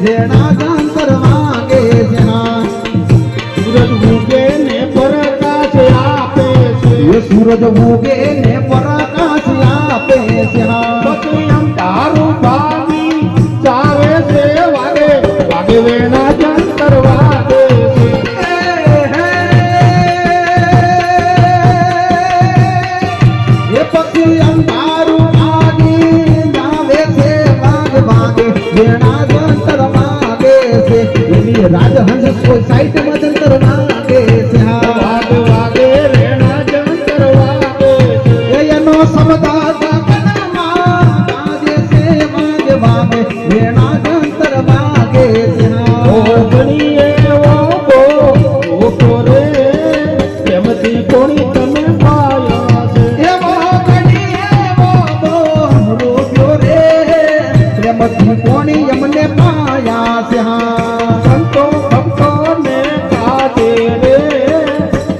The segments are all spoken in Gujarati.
વેણા જંતર વાગે જ્યાં સૂરજ ઉગે ને પ્રકાશ આપે છે એ સૂરજ ઉગે ને પ્રકાશ આપે જ્યાં પછી અંધારું ભાગી ચાવે છે વાગે વાગે વેણા જંતર વાગે છે એ પછી અંધારું ભાગી જાવે છે વાગ વાગે વેણા જંતર વાગે છે એની રાજહંસ સોસાયટીમાં જંતર વાગે છે હા વાગ વાગે વેણા જંતર વાગે છે એનો સમદા ગગનમાં ગાજે છે વાગે વાગે વેણા જંતર વાગે છે હા ઓગણીએ ઓકો રે પ્રેમથી કોણી તમે પાયા છે એવો ઘડી એવો રોપ્યો રે પ્રેમથી કોણી એમને પાયા છે હા સંતો ભક્તોને કાજે રે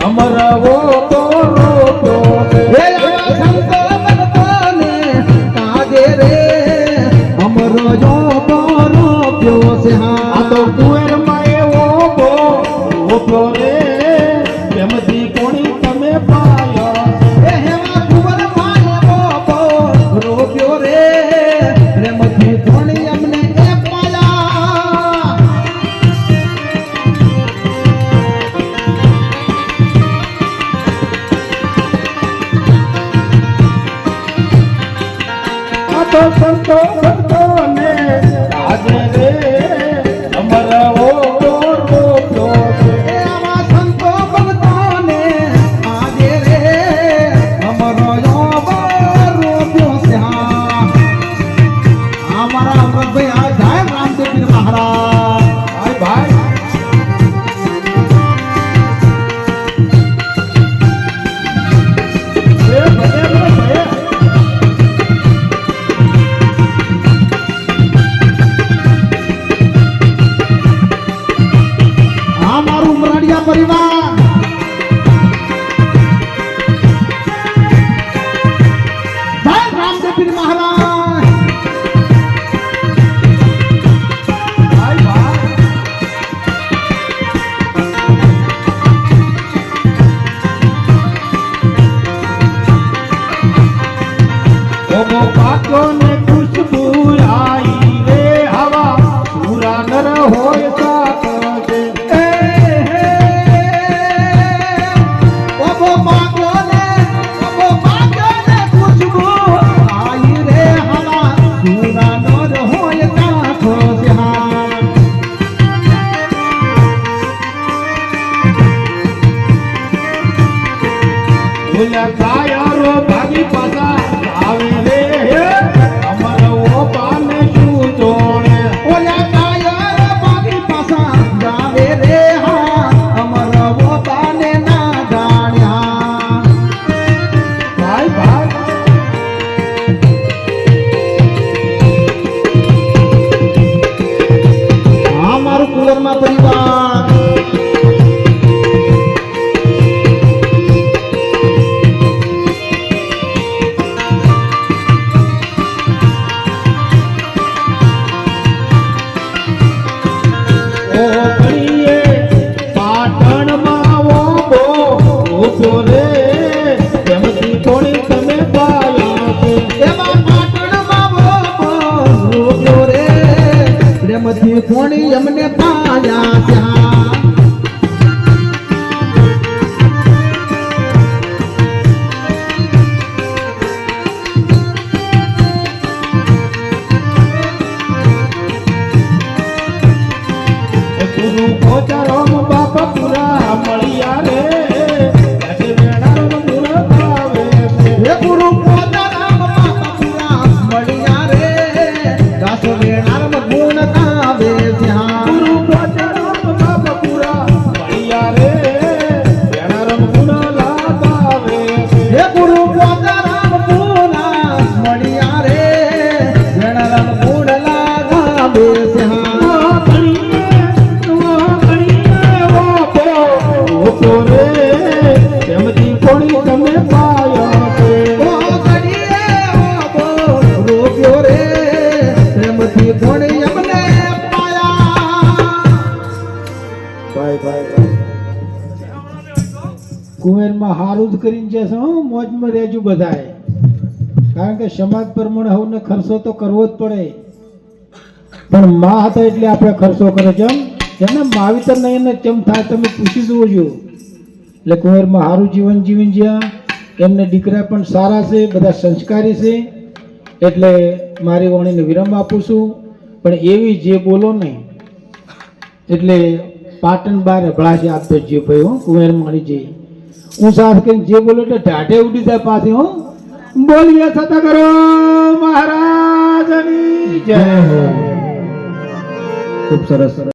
અમરવો તો રોપ્યો છે હે આવા સંતો ભક્તોને કાજે રે અમરો જો રોપ્યો છે આ હા તો કુંવરમાં એવો રોપ્યો રે પ્રેમથી કોણી તમે પાયા છે એ હેવા કુંવર માયવો રોપ્યો રે પ્રેમથી કોણી એમને એ પાયા આ તો સંતો ભક્તોને કાજે રે અમરવો તો રોપ્યો છે એ આવા સંતો ભક્તોને આજે રે અમરો યોગો રોપ્યો છે હા અમારા અમરભાઈ આ જાય રામદેવજી મહારાજ ભાઈ ભાઈ આ મારું ઉમરાડિયા પરિવાર જય રામદેવજી મહારાજ ભાઈ ભાઈ ઓમો પાકો ને ખુશબુ આઈ રે હવા પૂરા નર હોય સાથ છે ઓબો પાગ્યોને ખુશબુ આઈ રે હવા સુરાનો જ હોય કાઠો જ્યાં ભૂલ્યા કાયરો ભાગી પાછા આવે રે અમર ઓ પાને શું જોડે ઓલા કાયર ભાગી સારું જ કરીને જશે હો, મોજમાં રહેજો બધાએ. કારણ કે સમાજ પ્રમાણે હવને ખર્ચો તો કરવો જ પડે. પણ માં હતા એટલે આપણે ખર્ચો કરે છે. એમને માવિતર નહીં ને કેમ થાય તમે પૂછી જુઓ છો. એટલે કુંવરમાં સારું જીવન જીવીને જ્યાં એમને દીકરા પણ સારા છે, બધા સંસ્કારી છે. એટલે મારી વાણીને વિરામ આપું છું. પણ એવી જે બોલો ને એટલે પાટણ બાર અભળાશે આપતો જે ભાઈ હો કુંવર મારી જે હું સાથ કરીને જે બોલો એટલે ઢાઢે ઉડી જાય પાછી હો. બોલીએ છતાં કરો મહારાજની જય. ખૂબ સરસ સરસ.